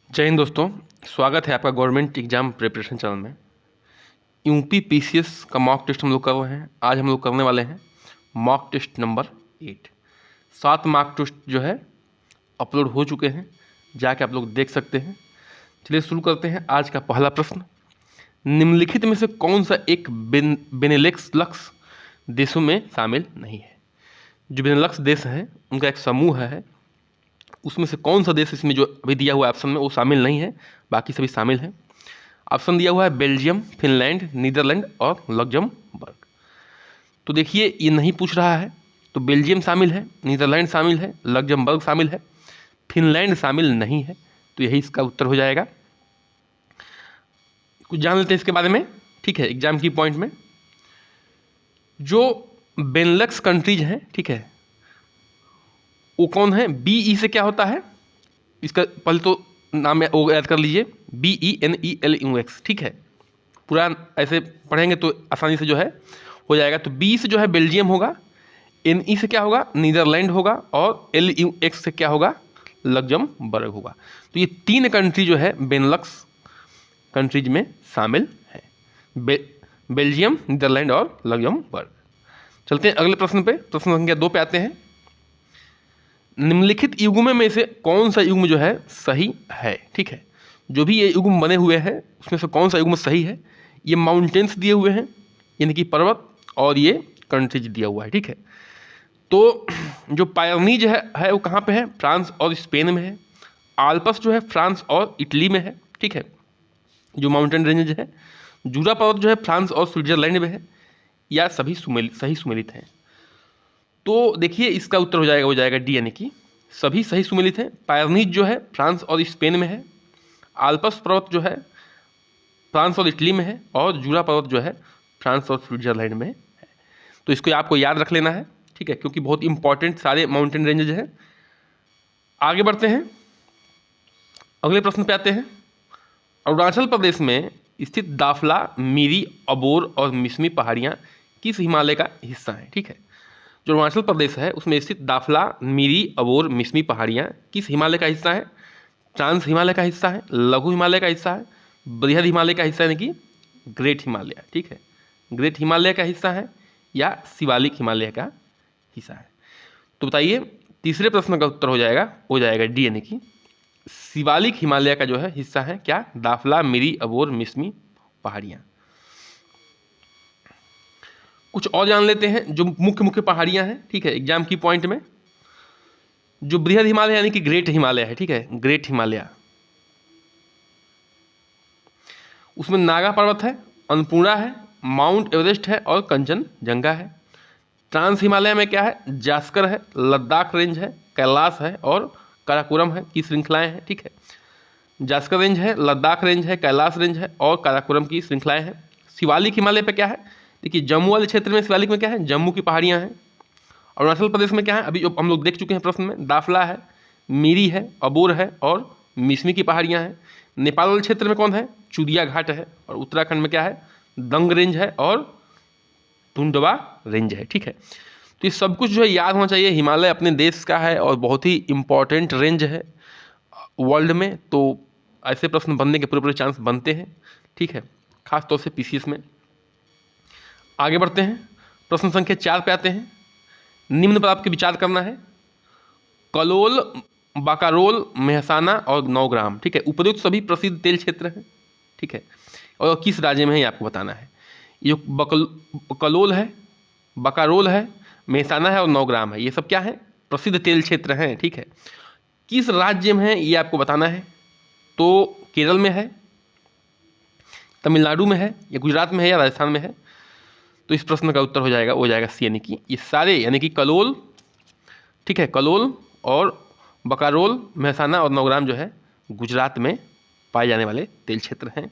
जय हिंद दोस्तों। स्वागत है आपका गवर्नमेंट एग्जाम प्रिपरेशन चैनल में। यूपी पीसीएस का मॉक टेस्ट हम लोग कर रहे हैं। आज हम लोग करने वाले हैं mock test number 8। 7 mock test जो है अपलोड हो चुके हैं, जाके आप लोग देख सकते हैं। चलिए शुरू करते हैं। आज का पहला प्रश्न, निम्नलिखित में से कौन सा एक बेनेलक्स देशों में शामिल नहीं है। जो बेनेलक्स देश हैं उनका एक समूह है, उसमें से कौन सा देश इसमें जो अभी दिया हुआ ऑप्शन में वो शामिल नहीं है, बाकी सभी शामिल हैं। ऑप्शन दिया हुआ है बेल्जियम, फिनलैंड, नीदरलैंड और लग्जमबर्ग। तो देखिए ये नहीं पूछ रहा है, तो बेल्जियम शामिल है, नीदरलैंड शामिल है, लग्जमबर्ग शामिल है, फिनलैंड शामिल नहीं है। तो यही इसका उत्तर हो जाएगा। कुछ जान लेते हैं इसके बारे में, ठीक है, एग्जाम की पॉइंट में। जो बेनलक्स कंट्रीज हैं, ठीक है, वो कौन है? BE से क्या होता है इसका पहले तो नाम वो याद कर लीजिए, BENELUX, ठीक है। पूरा ऐसे पढ़ेंगे तो आसानी से जो है हो जाएगा। तो बी से जो है बेल्जियम होगा, NE से क्या होगा? नीदरलैंड होगा, और LUX से क्या होगा? लग्जमबर्ग होगा। तो ये 3 कंट्री जो है बेनलक्स कंट्रीज में शामिल है, बेल्जियम, नीदरलैंड और लग्जमबर्ग। चलते हैं अगले प्रश्न पे। प्रश्न संख्या 2 पे आते हैं। निम्नलिखित युग्म में से कौन सा युग्म जो है सही है, ठीक है। जो भी ये युग्म बने हुए हैं उसमें से कौन सा युग्म सही है। ये माउंटेन्स दिए हुए हैं, यानी कि पर्वत, और ये कंट्रीज दिया हुआ है, ठीक है। तो जो पायरनीज है वो कहाँ पे है? फ्रांस और स्पेन में है। आल्पस जो है फ्रांस और इटली में है, ठीक है, जो माउंटेन रेंज है। जूरा पर्वत जो है फ्रांस और स्विट्जरलैंड में है। या सभी सही सुमेलित हैं। तो देखिए इसका उत्तर हो जाएगा डी, यानी कि सभी सही सुमेलित हैं। पायरनीज जो है फ्रांस और स्पेन में है। आल्पस पर्वत जो है फ्रांस और इटली में है, और जूरा पर्वत जो है फ्रांस और स्विट्जरलैंड में है। तो इसको आपको याद रख लेना है, ठीक है, क्योंकि बहुत इंपॉर्टेंट सारे माउंटेन रेंजेज हैं। आगे बढ़ते हैं, अगले प्रश्न पे आते हैं। अरुणाचल प्रदेश में स्थित दाफला, मिरी, अबोर और मिसमी पहाड़ियाँ किस हिमालय का हिस्सा हैं, ठीक है। जो अरुणाचल प्रदेश है उसमें स्थित दाफला, मिरी, अबोर, मिसमी पहाड़ियाँ किस हिमालय का हिस्सा है? ट्रांस हिमालय का हिस्सा है, लघु हिमालय का हिस्सा है, बृहद हिमालय का हिस्सा, यानी कि ग्रेट हिमालय, ठीक है। ग्रेट हिमालय का हिस्सा है या शिवालिक हिमालय का हिस्सा है। तो बताइए, तीसरे प्रश्न का उत्तर हो जाएगा डी, यानी कि शिवालिक हिमालय का जो है हिस्सा है क्या? दाफला, मिरी, अबोर, मिसमी पहाड़ियाँ। कुछ और जान लेते हैं जो मुख्य मुख्य पहाड़ियाँ हैं, ठीक है, एग्जाम की पॉइंट में। जो बृहद हिमालय यानी कि ग्रेट हिमालय है, ठीक है, ग्रेट हिमालय, उसमें नागा पर्वत है, अन्नपूर्णा है, माउंट एवरेस्ट है और कंचनजंगा है। ट्रांस हिमालय में क्या है? जास्कर है, लद्दाख रेंज है, कैलाश है और काराकोरम है की श्रृंखलाएं हैं, ठीक है। जास्कर रेंज है, लद्दाख रेंज है, कैलाश रेंज है और काराकोरम की श्रृंखलाएं हैं। शिवालिक हिमालय पे क्या है? देखिए जम्मू वाले क्षेत्र में शिवालिक में क्या है? जम्मू की पहाड़ियाँ हैं। अरुणाचल प्रदेश में क्या है? अभी जो हम लोग देख चुके हैं प्रश्न में, दाफला है, मिरी है, अबोर है और मिसमी की पहाड़ियाँ हैं। नेपाल वाले क्षेत्र में कौन है? चूड़िया घाट है। और उत्तराखंड में क्या है? दंग रेंज है और टुंडवा रेंज है, ठीक है। तो ये सब कुछ जो है याद होना चाहिए। हिमालय अपने देश का है और बहुत ही इंपॉर्टेंट रेंज है वर्ल्ड में। तो ऐसे प्रश्न बनने के पूरे पूरे चांस बनते हैं, ठीक है, खास तौर से पीसीएस में। आगे बढ़ते हैं, प्रश्न संख्या 4 पे आते हैं। निम्न पर आपके विचार करना है। कलोल, बाकारोल, मेहसाना और नौग्राम, ठीक है, उपयुक्त सभी प्रसिद्ध तेल क्षेत्र हैं, ठीक है, और किस राज्य में है ये आपको बताना है। ये कलोल है, बकारोल है, मेहसाना है और नौग्राम है, ये सब क्या है? प्रसिद्ध तेल क्षेत्र हैं, ठीक है। किस राज्य में है ये आपको बताना है। तो केरल में है, तमिलनाडु में है, या गुजरात में है, या राजस्थान में है। तो इस प्रश्न का उत्तर हो जाएगा सी, यानी कि ये सारे, यानी कि कलोल, ठीक है, कलोल और बकारोल, मेहसाना और नौग्राम जो है गुजरात में पाए जाने वाले तेल क्षेत्र हैं।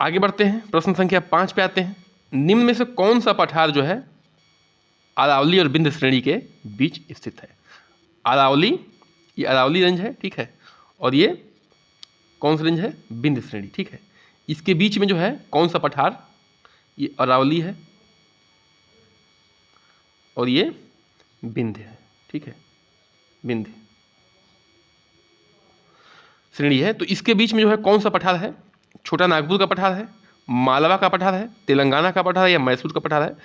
आगे बढ़ते हैं, प्रश्न संख्या 5 पे आते हैं। निम्न में से कौन सा पठार जो है अरावली और विंध्य श्रेणी के बीच स्थित है? अरावली, ये अरावली रेंज है, ठीक है, और ये कौन सा रेंज है? विंध्य श्रेणी, ठीक है। इसके बीच में जो है कौन सा पठार? ये अरावली है और ये विंध्य है, ठीक है, विंध्य। श्रेणी है। तो इसके बीच में जो है कौन सा पठार है? छोटा नागपुर का पठार है, मालवा का पठार है, तेलंगाना का पठार है या मैसूर का पठार है?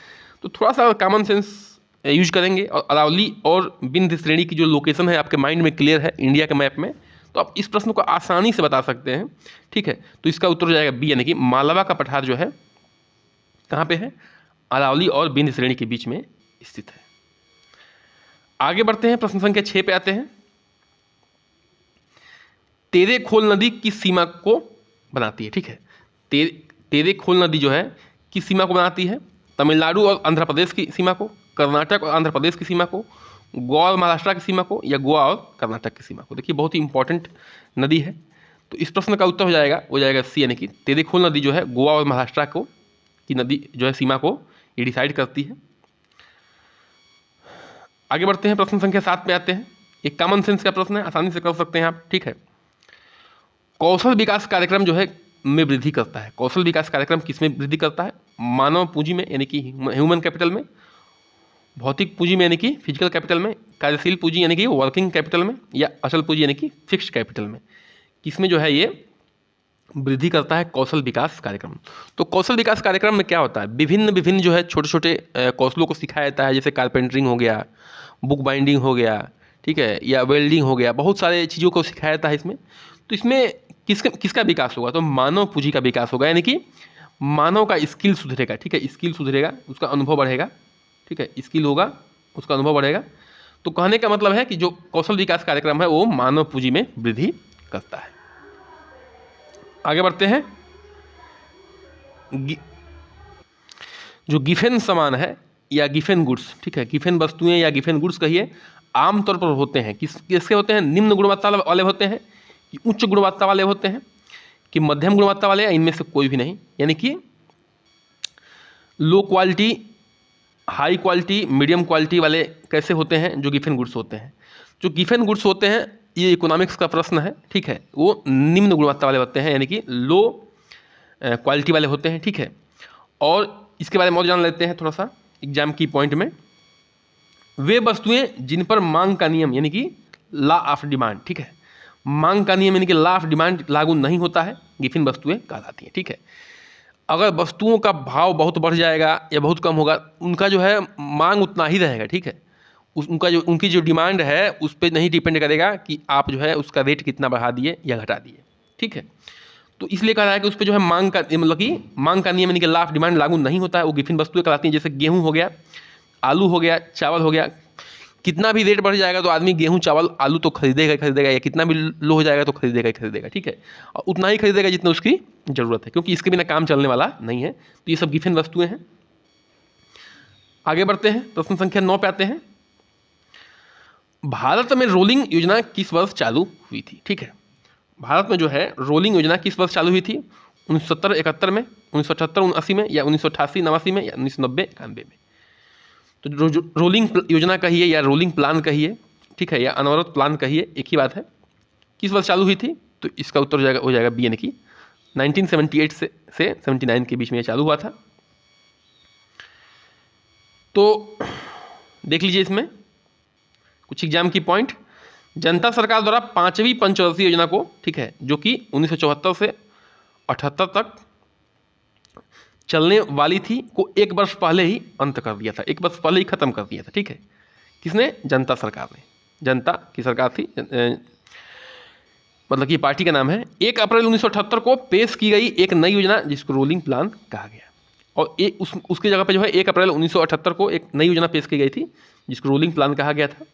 तो थोड़ा सा कॉमन सेंस यूज करेंगे और अरावली और विंध्य श्रेणी की जो लोकेशन है आपके माइंड में क्लियर है इंडिया के मैप में, तो आप इस प्रश्न को आसानी से बता सकते हैं। ठीक है, तो इसका उत्तर हो जाएगा बी, यानी कि मालवा का पठार जो है कहाँ पे है? अरावली और विंध्य श्रेणी के बीच में स्थित है। आगे बढ़ते हैं, प्रश्न संख्या 6 पे आते हैं। तेरेखोल नदी किस सीमा को बनाती है? ठीक है, तेरेखोल नदी जो है किस सीमा को बनाती है? तमिलनाडु और आंध्र प्रदेश की सीमा को, कर्नाटक और आंध्र प्रदेश की सीमा को, गोवा और महाराष्ट्र की सीमा को, या गोवा और कर्नाटक की सीमा को? देखिए बहुत ही इंपॉर्टेंट नदी है, तो इस प्रश्न का उत्तर हो जाएगा सी, यानी कि तेरेखोल नदी जो है गोवा और महाराष्ट्र को की नदी जो है सीमा को ये डिसाइड करती है। आगे बढ़ते हैं, प्रश्न संख्या 7 पे आते हैं। एक कॉमन सेंस का प्रश्न है, आसानी से कर सकते हैं आप। ठीक है, कौशल विकास कार्यक्रम जो है में वृद्धि करता है। कौशल विकास कार्यक्रम किस में वृद्धि करता है? मानव पूंजी में यानी कि ह्यूमन कैपिटल में, भौतिक पूंजी में यानी कि फिजिकल कैपिटल में, कार्यशील पूंजी यानी कि वर्किंग कैपिटल में, या अचल पूंजी यानी कि फिक्स्ड कैपिटल में? किसमें जो है ये वृद्धि करता है? कौशल विकास कार्यक्रम। तो कौशल विकास कार्यक्रम में क्या होता है? विभिन्न जो है छोटे छोटे कौशलों को सिखाया जाता है, जैसे कारपेंटरिंग हो गया, बुक बाइंडिंग हो गया, ठीक है, या वेल्डिंग हो गया, बहुत सारे चीज़ों को सिखाया जाता है इसमें। तो इसमें किसका विकास होगा? तो मानव पूंजी का विकास होगा, यानी कि मानव का स्किल सुधरेगा। ठीक है, स्किल सुधरेगा, उसका अनुभव बढ़ेगा। ठीक है, स्किल होगा, उसका अनुभव बढ़ेगा। तो कहने का मतलब है कि जो कौशल विकास कार्यक्रम है वो मानव पूंजी में वृद्धि करता है। आगे बढ़ते हैं, जो गिफेन सामान है या गिफेन गुड्स, ठीक है, गिफेन वस्तुएं या गिफेन गुड्स कहिए, आमतौर पर होते हैं किसके होते हैं? निम्न गुणवत्ता वाले होते हैं, कि उच्च गुणवत्ता वाले होते हैं, कि मध्यम गुणवत्ता वाले, या इनमें से कोई भी नहीं? यानी कि low quality, high quality, medium quality वाले कैसे होते हैं? जो गिफेन गुड्स होते हैं। जो गिफेन गुड्स होते हैं, ये इकोनॉमिक्स का प्रश्न है। ठीक है, वो निम्न गुणवत्ता वाले होते हैं, यानी कि लो क्वालिटी वाले होते हैं। ठीक है, और इसके बारे में और जान लेते हैं थोड़ा सा एग्जाम की पॉइंट में। वे वस्तुएं जिन पर मांग का नियम यानी कि लॉ ऑफ डिमांड, ठीक है, मांग का नियम यानी कि लॉ ऑफ डिमांड लागू नहीं होता है, गिफिन वस्तुएं कहलाती हैं। ठीक है, अगर वस्तुओं का भाव बहुत बढ़ जाएगा या बहुत कम होगा, उनका जो है मांग उतना ही रहेगा। ठीक है, उनकी जो डिमांड है उस पर नहीं डिपेंड करेगा कि आप जो है उसका रेट कितना बढ़ा दिए या घटा दिए। ठीक है, तो इसलिए कहा रहा है कि उस पर जो है मांग का मतलब कि मांग का नियम यानी कि लॉ ऑफ डिमांड लागू नहीं होता है, वो गिफिन वस्तुएं कहलाती हैं। जैसे गेहूँ हो गया, आलू हो गया, चावल हो गया, कितना भी रेट बढ़ जाएगा तो आदमी गेहूं चावल आलू तो खरीदेगा, या कितना भी लो हो जाएगा तो खरीदेगा। ठीक है, और उतना ही खरीदेगा जितना उसकी ज़रूरत है, क्योंकि इसके बिना काम चलने वाला नहीं है। तो ये सब गिफिन वस्तुएं हैं। आगे बढ़ते हैं, प्रश्न संख्या 9 पे आते हैं। भारत में रोलिंग योजना किस वर्ष चालू हुई थी? ठीक है, भारत में जो है रोलिंग योजना किस वर्ष चालू हुई थी? 1970-71 में, 1978-79 में, या 1988-89 में, या 1990-91 में? तो रोलिंग योजना कहिए या रोलिंग प्लान कहिए, ठीक है, या अनवरत प्लान कहिए, एक ही बात है। किस वर्ष चालू हुई थी? तो इसका उत्तर हो जाएगा बी, यानी कि 1978 से 79 के बीच में ये चालू हुआ था। तो देख लीजिए इसमें कुछ एग्जाम की पॉइंट। जनता सरकार द्वारा 5वीं पंचवर्षीय योजना को, ठीक है, जो कि 1974 से 78 तक चलने वाली थी, को एक वर्ष पहले ही अंत कर दिया था, एक वर्ष पहले ही खत्म कर दिया था। ठीक है, किसने? जनता सरकार ने, जनता की सरकार थी, मतलब कि पार्टी का नाम है। 1 अप्रैल 1978 को पेश की गई एक नई योजना जिसको रोलिंग प्लान कहा गया, और उसकी जगह पे जो है 1 अप्रैल 1978 को एक नई योजना पेश की गई थी जिसको रोलिंग प्लान कहा गया था।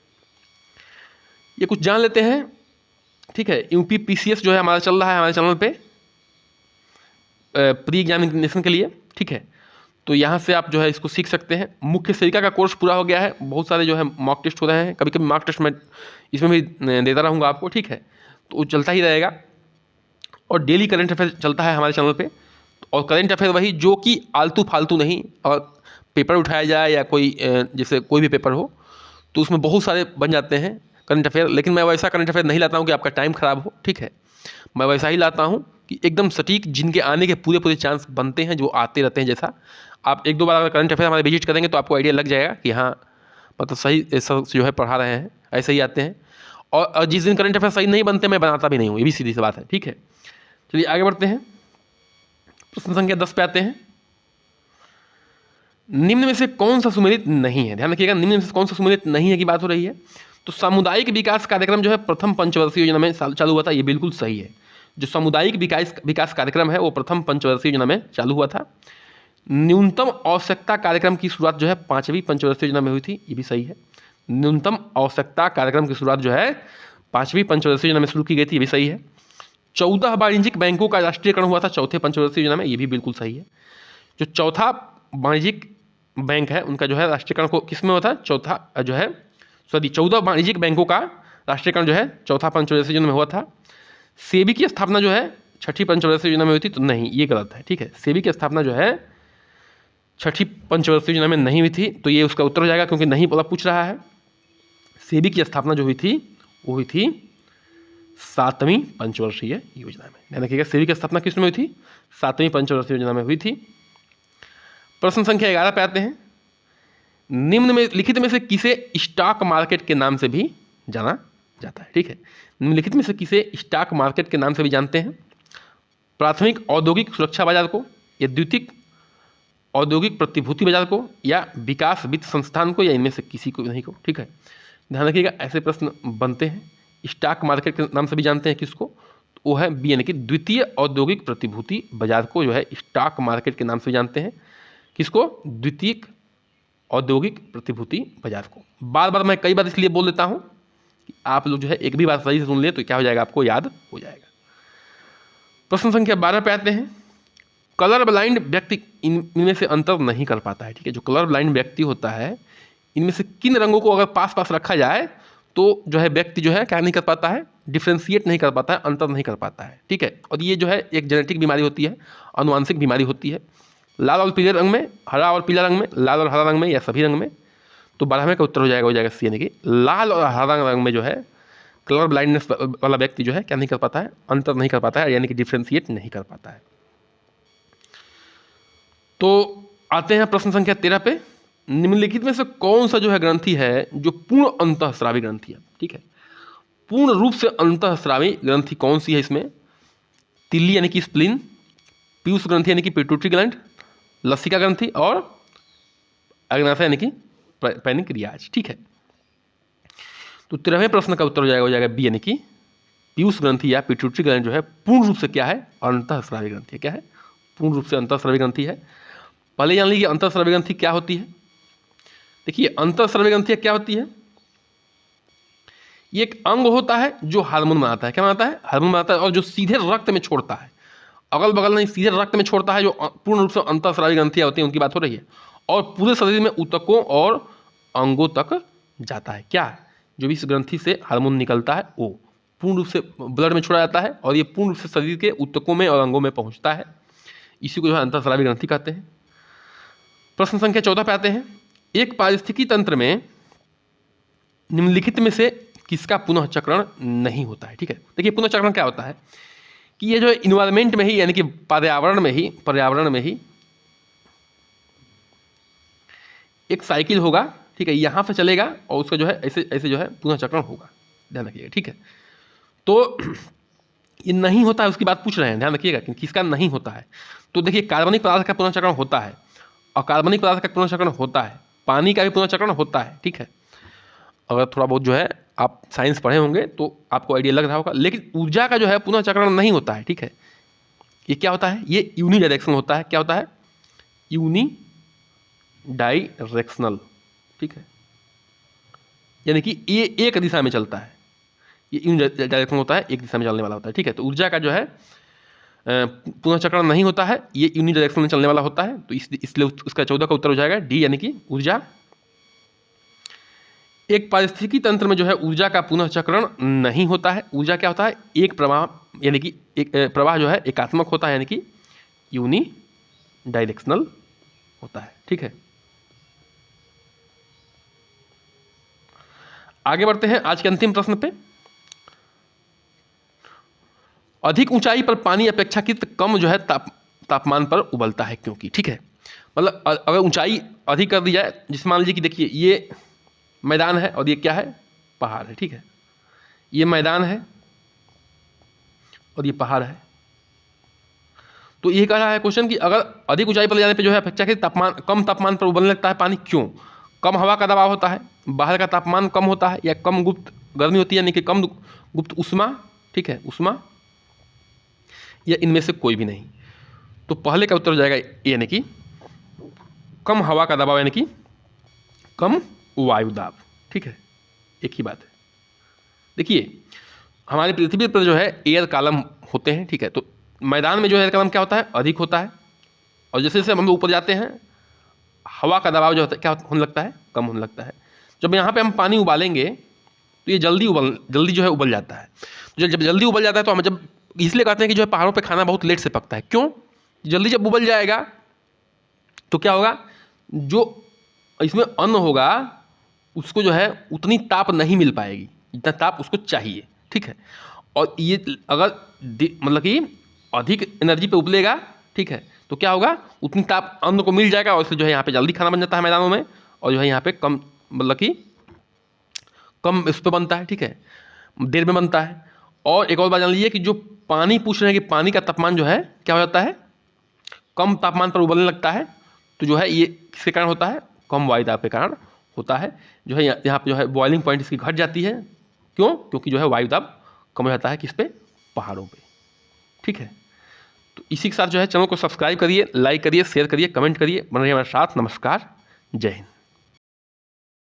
ये कुछ जान लेते हैं। ठीक है, UPPCS जो है हमारा चल रहा है हमारे चैनल पे प्री एग्जामिनेशन के लिए। ठीक है, तो यहाँ से आप जो है इसको सीख सकते हैं। मुख्य सेविका का कोर्स पूरा हो गया है, बहुत सारे जो है मॉक टेस्ट हो रहे हैं, कभी कभी मॉक टेस्ट मैं इसमें भी देता रहूँगा आपको। ठीक है, तो वो चलता ही रहेगा, और डेली करंट अफेयर चलता है हमारे चैनल पे। और करंट अफेयर वही जो कि आलतू फालतू नहीं, और पेपर उठाया जाए या कोई जैसे कोई भी पेपर हो तो उसमें बहुत सारे बन जाते हैं करंट अफेयर, लेकिन मैं वैसा करंट अफेयर नहीं लाता हूँ कि आपका टाइम ख़राब हो। ठीक है, मैं वैसा ही लाता हूँ कि एकदम सटीक, जिनके आने के पूरे चांस बनते हैं, जो आते रहते हैं। जैसा आप 1-2 बार अगर करंट अफेयर हमारे विजिट करेंगे तो आपको आइडिया लग जाएगा कि हाँ मतलब सही जो है पढ़ा रहे हैं, ऐसे ही आते हैं। और जिस दिन करंट अफेयर सही नहीं बनते मैं बनाता भी नहीं हूँ, ये भी सीधी सी बात है, ठीक है। चलिए आगे बढ़ते हैं, प्रश्न संख्या 10 पे आते हैं। निम्न में से कौन सा सुमेलित नहीं है, ध्यान रखिएगा, निम्न में से कौन सा सुमेलित नहीं है की बात हो रही है। तो सामुदायिक विकास कार्यक्रम जो है प्रथम पंचवर्षीय योजना में चालू हुआ था, ये बिल्कुल सही है। जो सामुदायिक विकास कार्यक्रम है वो प्रथम पंचवर्षीय योजना में चालू हुआ था। न्यूनतम आवश्यकता कार्यक्रम की शुरुआत जो है 5वीं पंचवर्षीय योजना में हुई थी, ये भी सही है। न्यूनतम आवश्यकता कार्यक्रम की शुरुआत जो है 5वीं पंचवर्षीय योजना में शुरू की गई थी, ये भी सही है। 14 वाणिज्यिक बैंकों का राष्ट्रीयकरण हुआ था चौथे पंचवर्षीय योजना में, ये भी बिल्कुल सही है। जो चौथा वाणिज्यिक बैंक है उनका जो है राष्ट्रीयकरण को किस में हुआ था, चौथा जो है 14 वाणिज्यिक बैंकों का राष्ट्रीयकरण जो है चौथा पंचवर्षीय योजना में हुआ था। सेबी की स्थापना जो है 6ठी पंचवर्षीय योजना में हुई थी, तो नहीं, ये गलत है, ठीक है। सेबी की स्थापना जो है 6ठी पंचवर्षीय योजना में नहीं हुई थी, तो ये उसका उत्तर हो जाएगा, क्योंकि नहीं वाला पूछ रहा है। सेबी की स्थापना जो हुई थी वो हुई थी 7वीं पंचवर्षीय योजना में, ध्यान रखिएगा। सेबी की स्थापना किस में हुई थी, 7वीं पंचवर्षीय योजना में हुई थी। प्रश्न संख्या 11 पे आते हैं। निम्न में लिखित में से किसे स्टॉक मार्केट के नाम से भी जाना जाता है, ठीक है। निम्नलिखित में से किसे स्टॉक मार्केट के नाम से भी जानते हैं। प्राथमिक औद्योगिक सुरक्षा बाजार को, या द्वितीयक औद्योगिक प्रतिभूति बाजार को, या विकास वित्त संस्थान को, या इनमें से किसी को नहीं को, ठीक है। ध्यान रखिएगा, ऐसे प्रश्न बनते हैं। स्टॉक मार्केट के नाम से भी जानते हैं किसको, वो है बी, यानी कि द्वितीय औद्योगिक प्रतिभूति बाजार को जो है स्टॉक मार्केट के नाम से जानते हैं। किसको, द्वितीयक औद्योगिक प्रतिभूति बाजार को। बार बार मैं कई बार इसलिए बोल देता हूँ कि आप लोग जो है एक भी बात सही से सुन लिए तो क्या हो जाएगा, आपको याद हो जाएगा। प्रश्न संख्या 12 पे आते हैं। कलर ब्लाइंड व्यक्ति इनमें से अंतर नहीं कर पाता है, ठीक है। जो कलर ब्लाइंड व्यक्ति होता है, इनमें से किन रंगों को अगर पास पास रखा जाए तो जो है व्यक्ति जो है क्या नहीं कर पाता है, डिफ्रेंशिएट नहीं कर पाता है, अंतर नहीं कर पाता है, ठीक है। और ये जो है एक जेनेटिक बीमारी होती है, आनुवांशिक बीमारी होती है। लाल और पीले रंग में, हरा और पीला रंग में, लाल और हरा रंग में, या सभी रंग में। तो 12वें का उत्तर हो जाएगा सी, यानी कि लाल और हरा रंग में जो है कलर ब्लाइंडनेस वाला व्यक्ति जो है क्या नहीं कर पाता है, अंतर नहीं कर पाता है, यानी कि डिफ्रेंशिएट नहीं कर पाता है। तो आते हैं प्रश्न संख्या 13 पे। निम्नलिखित में से कौन सा जो है ग्रंथि है जो पूर्ण अंतःस्रावी ग्रंथि है, ठीक है। पूर्ण रूप से अंतःस्रावी ग्रंथि कौन सी है इसमें। तिल्ली यानी कि स्प्लीन, पीयूष ग्रंथि यानी कि पिट्यूटरी ग्लैंड, लसिका ग्रंथि, और अग्नाशय यानी कि पैनक्रियाज, ठीक है। तो 13वें प्रश्न का उत्तर हो जाएगा बी, यानी कि पीयूष ग्रंथि या पिट्यूटरी ग्लैंड जो है पूर्ण रूप से क्या है, अंतःस्रावी ग्रंथि है। क्या है, पूर्ण रूप से अंतःस्रावी ग्रंथि है। पहले जान लीजिए अंतःस्रावी ग्रंथि क्या होती है। देखिए अंतःस्रावी ग्रंथि क्या होती है, ये एक अंग होता है जो हार्मोन बनाता है। क्या बनाता है, हार्मोन बनाता है, और जो सीधे रक्त में छोड़ता है, अगल बगल नहीं, सीधे रक्त में छोड़ता है। जो पूर्ण रूप से अंतःस्रावी ग्रंथियां होती हैं उनकी बात हो रही है। और पूरे शरीर में ऊतकों और अंगों तक जाता है। क्या, जो भी इस ग्रंथि से हार्मोन निकलता है वो पूर्ण रूप से ब्लड में छोड़ा जाता है, और ये पूर्ण रूप से शरीर के ऊतकों में और अंगों में पहुंचता है। इसी को जो है अंतःस्रावी ग्रंथि कहते हैं। प्रश्न संख्या 14 पे आते हैं। एक पारिस्थितिकी तंत्र में निम्नलिखित में से किसका पुनः चक्रण नहीं होता है, ठीक है। देखिए पुनः चक्रण क्या होता है कि ये जो है इन्वायरमेंट में ही, यानी कि पर्यावरण में ही एक साइकिल होगा, ठीक है, यहाँ से चलेगा और उसका जो है ऐसे ऐसे जो है पुनः चक्रण होगा, ध्यान रखिएगा, ठीक है। तो ये नहीं होता है उसकी बात पूछ रहे हैं, ध्यान रखिएगा कि किसका नहीं होता है। तो देखिए कार्बनिक पदार्थ का पुनः चक्रण होता है, अकार्बनिक पदार्थ का पुनः चक्रण होता है, पानी का भी पुनः चक्रण होता है, ठीक है। अगर थोड़ा बहुत जो है आप साइंस पढ़े होंगे तो आपको आइडिया लग रहा होगा। लेकिन ऊर्जा का जो है पुनः चक्रण नहीं होता है, ठीक है। ये क्या होता है, ये यूनिडायरेक्शनल होता है। क्या होता है, यूनिडायरेक्शनल, ठीक है, यानी कि ये एक दिशा में चलता है। ये यूनिडायरेक्शनल होता है, एक दिशा में चलने वाला होता है, ठीक है। तो ऊर्जा का जो है पुनः चक्रण नहीं होता है, ये यूनिडायरेक्शनल में चलने वाला होता है। तो इसलिए उसका 14 का उत्तर हो जाएगा डी, यानी कि ऊर्जा। एक पारिस्थितिकी तंत्र में जो है ऊर्जा का पुनः चक्रण नहीं होता है। ऊर्जा क्या होता है, एक प्रवाह, यानी कि एक प्रवाह जो है एकात्मक होता है, यानी कि यूनि डायरेक्शनल होता है, ठीक है। आगे बढ़ते हैं आज के अंतिम प्रश्न पे। अधिक ऊंचाई पर पानी अपेक्षाकृत कम जो है तापमान पर उबलता है, क्योंकि, ठीक है। मतलब अगर ऊंचाई अधिक कर दी जाए, जिस मान लीजिए कि देखिए ये मैदान है और ये क्या है, पहाड़ है, ठीक है। ये मैदान है और ये पहाड़ है। तो ये कह रहा है क्वेश्चन कि अगर अधिक ऊंचाई पर ले जाने पे जो है अपेक्षाकृत तापमान, कम तापमान पर उबलने लगता है पानी, क्यों? कम हवा का दबाव होता है, बाहर का तापमान कम होता है, या कम गुप्त गर्मी होती है, यानी कि कम गुप्त उष्मा, ठीक है, उष्मा, या इनमें से कोई भी नहीं। तो पहले का उत्तर हो जाएगा ए, यानी कि कम हवा का दबाव, यानी कि कम वायु दाब, ठीक है, एक ही बात है। देखिए हमारी पृथ्वी पर जो है एयर कॉलम होते हैं, ठीक है, तो मैदान में जो एयर कॉलम क्या होता है, अधिक होता है, और जैसे जैसे हम लोग ऊपर जाते हैं हवा का दबाव जो होता है क्या होने लगता है, कम होने लगता है। जब यहाँ पे हम पानी उबालेंगे तो ये जल्दी जो है उबल जाता है। तो जब जल्दी उबल जाता है तो हम जब इसलिए कहते हैं कि जो है पहाड़ों पे खाना बहुत लेट से पकता है, क्यों? जल्दी जब उबल जाएगा तो क्या होगा, जो इसमें अन्न होगा उसको जो है उतनी ताप नहीं मिल पाएगी जितना ताप उसको चाहिए, ठीक है। और ये अगर मतलब कि अधिक एनर्जी पे उबलेगा, ठीक है, तो क्या होगा, उतनी ताप अन्न को मिल जाएगा और इसलिए जो है यहाँ पे जल्दी खाना बन जाता है मैदानों में, और जो है यहाँ पे कम मतलब कि कम इस पे बनता है, ठीक है, देर में बनता है। और एक और बात जान लीजिए कि जो पानी पूछ रहे हैं कि पानी का तापमान जो है क्या हो जाता है, कम तापमान पर उबलने लगता है। तो जो है ये किसके कारण होता है, कम वायु दाब के कारण होता है। जो है यहाँ पे जो है बॉइलिंग पॉइंट इसकी घट जाती है, क्यों? क्योंकि जो है वायु दाब कम हो जाता है किस पे, पहाड़ों पे, ठीक है। तो इसी के साथ जो है चैनल को सब्सक्राइब करिए, लाइक करिए, शेयर करिए, कमेंट करिए, बने रहिए हमारे साथ। नमस्कार, जय हिंद।